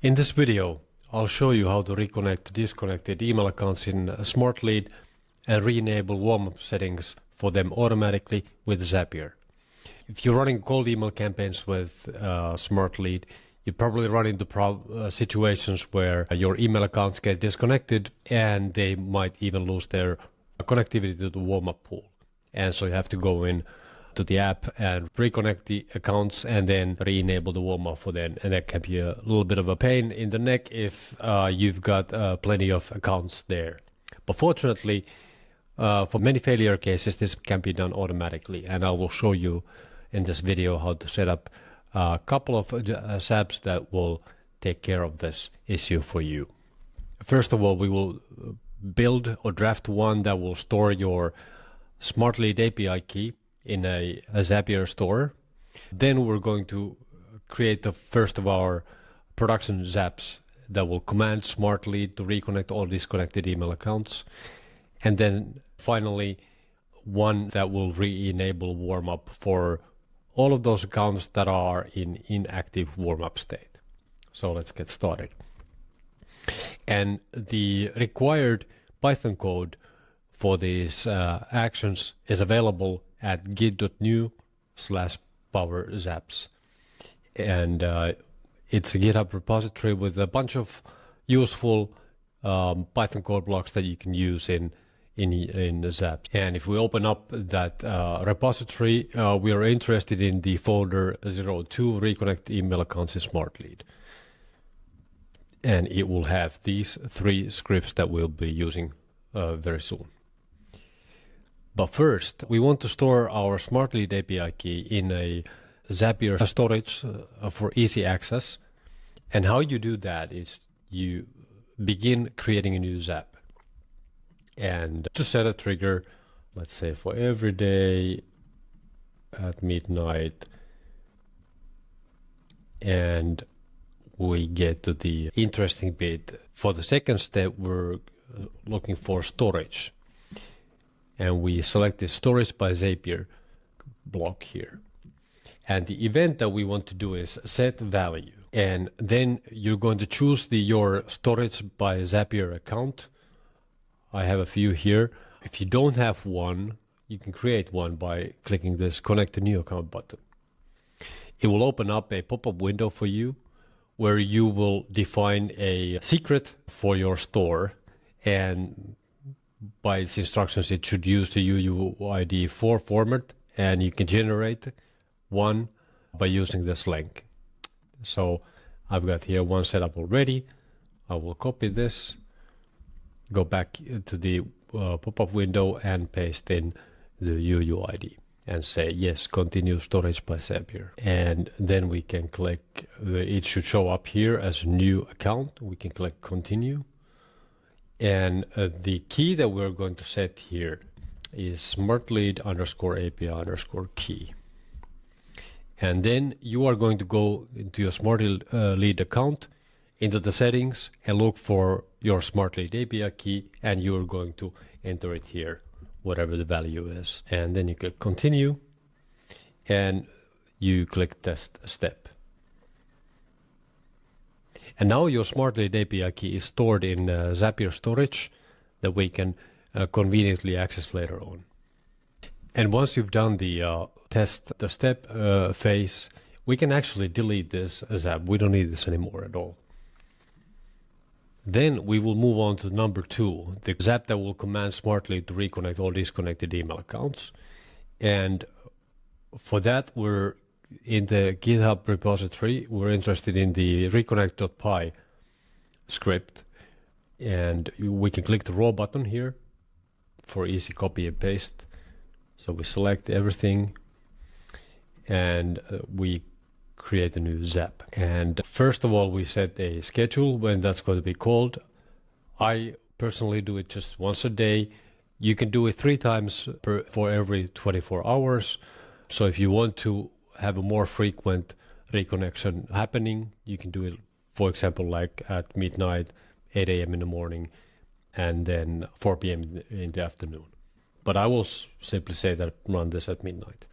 In this video, I'll show you how to reconnect disconnected email accounts in Smartlead and re-enable Warmup settings for them automatically with Zapier. If you're running cold email campaigns with Smartlead, you probably run into situations where your email accounts get disconnected and they might even lose their connectivity to the Warmup pool. And so you have to go in to the app and reconnect the accounts and then re-enable the Warmup for them. And that can be a little bit of a pain in the neck if you've got plenty of accounts there. But fortunately, for many failure cases, this can be done automatically. And I will show you in this video how to set up a couple of apps that will take care of this issue for you. First of all, we will build or draft one that will store your Smartlead API key in a Zapier store. Then we're going to create the first of our production zaps that will command Smartlead to reconnect all disconnected email accounts. And then finally, one that will re-enable Warmup for all of those accounts that are in inactive Warmup state. So let's get started. And the required Python code for these actions is available at git.new/powerzaps. And it's a GitHub repository with a bunch of useful Python code blocks that you can use in Zaps. And if we open up that repository, we are interested in the folder 02 Reconnect Email Accounts in Smartlead. And it will have these three scripts that we'll be using very soon. But first, we want to store our Smartlead API key in a Zapier storage for easy access. And how you do that is you begin creating a new Zap. And to set a trigger, let's say for every day at midnight, and we get to the interesting bit. For the second step, we're looking for storage. And we select the storage by Zapier block here. And the event that we want to do is set value. And then you're going to choose your storage by Zapier account. I have a few here. If you don't have one, you can create one by clicking this Connect to New Account button. It will open up a pop-up window for you where you will define a secret for your store, and by its instructions it should use the UUID4 format, and you can generate one by using this link. So I've got here one set up already. I will copy this, go back to the pop-up window and paste in the UUID and say yes, continue storage by Zapier. And then we can click, it should show up here as a new account. We can click continue. And the key that we're going to set here is Smartlead_API_key. And then you are going to go into your Smartlead account, into the settings, and look for your Smartlead API key, and you're going to enter it here, whatever the value is. And then you click continue, and you click test step. And now your Smartlead API key is stored in Zapier storage that we can conveniently access later on. And once you've done the test, the step phase, we can actually delete this Zap. We don't need this anymore at all. Then we will move on to number 2, the Zap that will command Smartlead to reconnect all disconnected email accounts. And for that, we're in the GitHub repository, we're interested in the reconnect.py script. And we can click the raw button here for easy copy and paste. So we select everything and we create a new Zap. And first of all, we set a schedule when that's going to be called. I personally do it just once a day. You can do it 3 times for every 24 hours. So if you want to have a more frequent reconnection happening, you can do it, for example, like at midnight, 8 a.m. in the morning, and then 4 p.m. in the afternoon. But I will simply say that run this at midnight.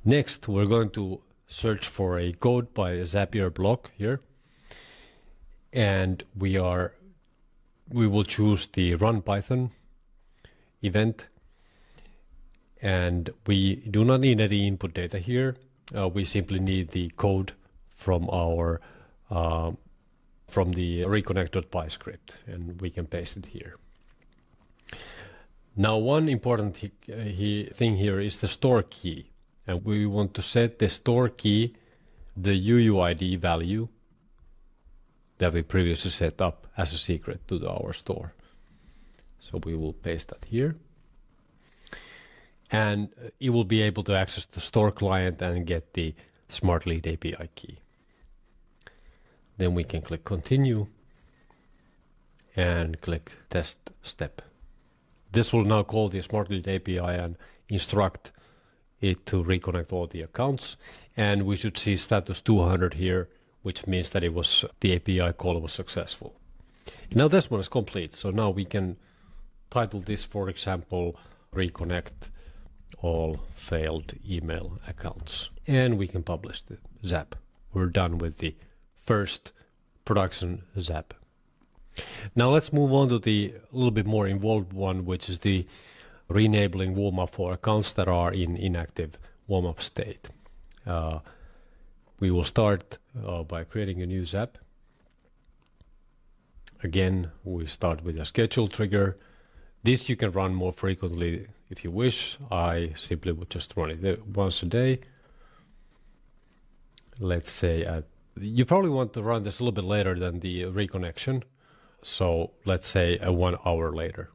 Next, we're going to search for a code by Zapier block here, and we will choose the run Python event, and we do not need any input data here. We simply need the code from our from the reconnect.py script, and we can paste it here. Now, one important thing here is the store key, and we want to set the store key, the UUID value that we previously set up as a secret to our store. So we will paste that here, and it will be able to access the store client and get the Smartlead API key. Then we can click continue and click test step. This will now call the Smartlead API and instruct it to reconnect all the accounts. And we should see status 200 here, which means that the API call was successful. Now this one is complete. So now we can title this, for example, reconnect all failed email accounts. And we can publish the Zap. We're done with the first production Zap. Now let's move on to the little bit more involved one, which is the re-enabling Warmup for accounts that are in inactive Warmup state. We will start by creating a new Zap. Again, we start with a schedule trigger. This you can run more frequently if you wish. I simply would just run it once a day. Let's say you probably want to run this a little bit later than the reconnection. So let's say 1 hour later.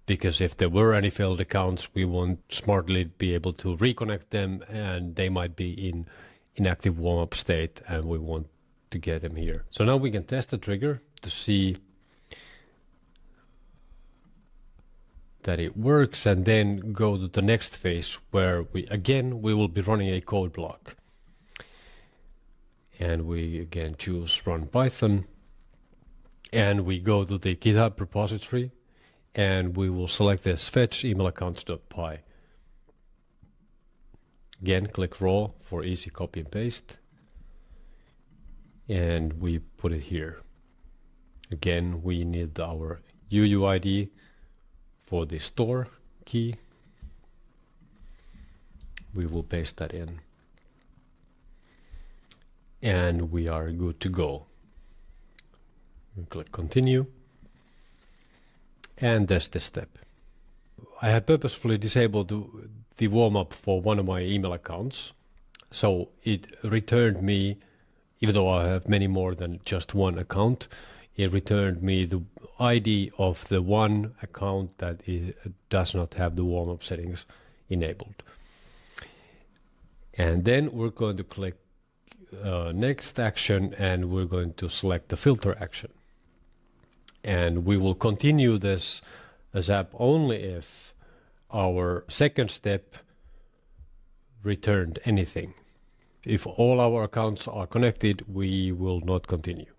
Because if there were any failed accounts, we want Smartlead be able to reconnect them, and they might be in inactive warmup state, and we want to get them here. So now we can test the trigger to see that it works, and then go to the next phase where we will be running a code block. And we again choose run Python, and we go to the GitHub repository, and we will select this fetch emailaccounts.py. Again, click raw for easy copy and paste, and we put it here. Again, we need our UUID for the store key. We will paste that in, and we are good to go. We click continue, and there's this step. I had purposefully disabled the warm-up for one of my email accounts, so it returned me, even though I have many more than just one account, it returned me the ID of the one account that does not have the warm-up settings enabled. And then we're going to click next action, and we're going to select the filter action. And we will continue this Zap only if our second step returned anything. If all our accounts are connected, we will not continue.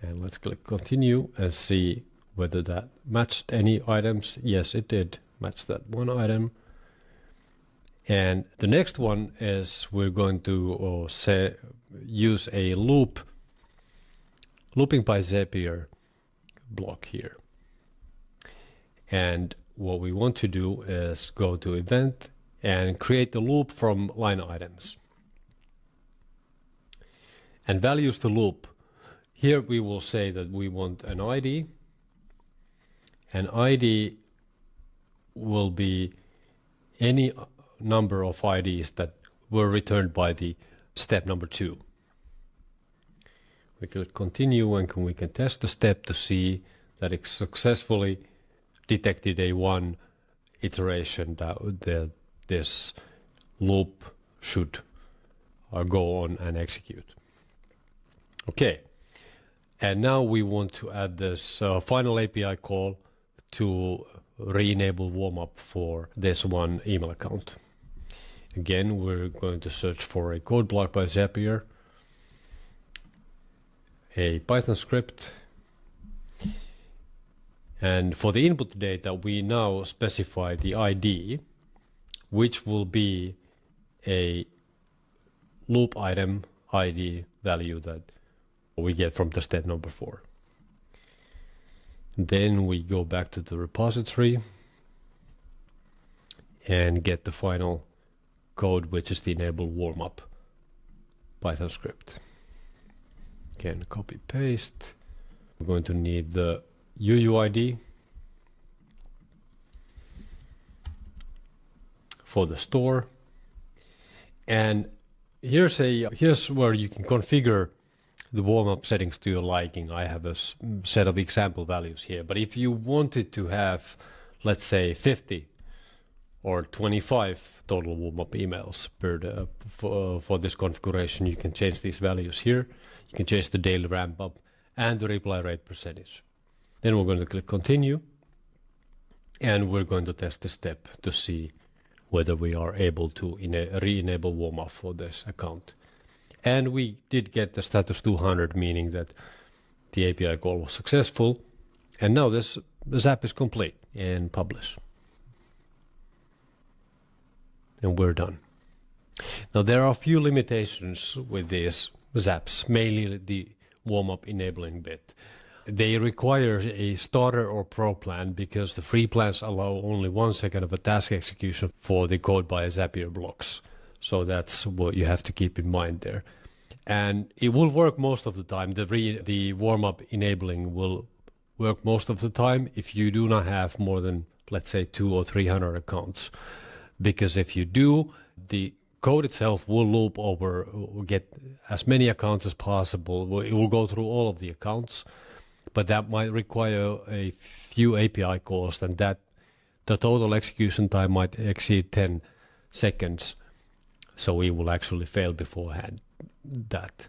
And let's click continue and see whether that matched any items. Yes, it did match that one item. And the next one is we're going to use a looping by Zapier block here. And what we want to do is go to event and create the loop from line items. And values to loop. Here we will say that we want an ID. An ID will be any number of IDs that were returned by the step number 2. We click continue, and we can test the step to see that it successfully detected a one iteration that this loop should go on and execute. Okay, and now we want to add this final API call to re-enable Warmup for this one email account. Again, we're going to search for a code block by Zapier, a Python script, and for the input data we now specify the ID, which will be a loop item ID value that we get from the step number 4. Then we go back to the repository and get the final code, which is the enable warmup Python script. Again, copy paste. We're going to need the UUID for the store. And here's where you can configure the warm-up settings to your liking. I have a set of example values here, but if you wanted to have, let's say, 50 or 25 total warm-up emails per for this configuration, you can change these values here. You can change the daily ramp-up and the reply rate percentage. Then we're going to click continue, and we're going to test the step to see whether we are able to re-enable warm-up for this account. And we did get the status 200, meaning that the API call was successful. And now this app is complete, and publish. And we're done. Now there are a few limitations with these apps, mainly the warm-up enabling bit. They require a starter or pro plan because the free plans allow only 1 second of a task execution for the code by Zapier blocks. So that's what you have to keep in mind there. And it will work most of the time. The warm-up enabling will work most of the time if you do not have more than, let's say, 200 or 300 accounts. Because if you do, the code itself will loop over, will get as many accounts as possible. It will go through all of the accounts, but that might require a few API calls, and that the total execution time might exceed 10 seconds. So we will actually fail beforehand that.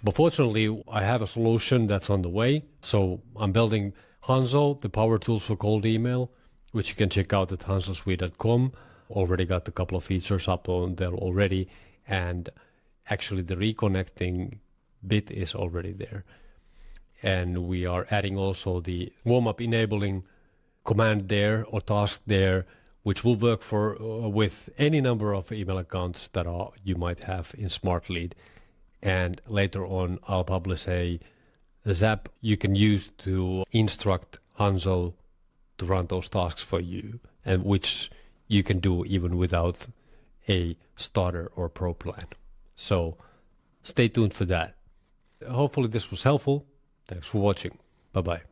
But fortunately, I have a solution that's on the way. So I'm building Hanzo, the power tools for cold email, which you can check out at hanzosuite.com. Already got a couple of features up on there already. And actually the reconnecting bit is already there. And we are adding also the warm-up enabling command there or task there, which will work for with any number of email accounts that you might have in Smartlead. And later on, I'll publish a Zap you can use to instruct Hanzo to run those tasks for you, and which you can do even without a starter or pro plan. So stay tuned for that. Hopefully this was helpful. Thanks for watching. Bye-bye.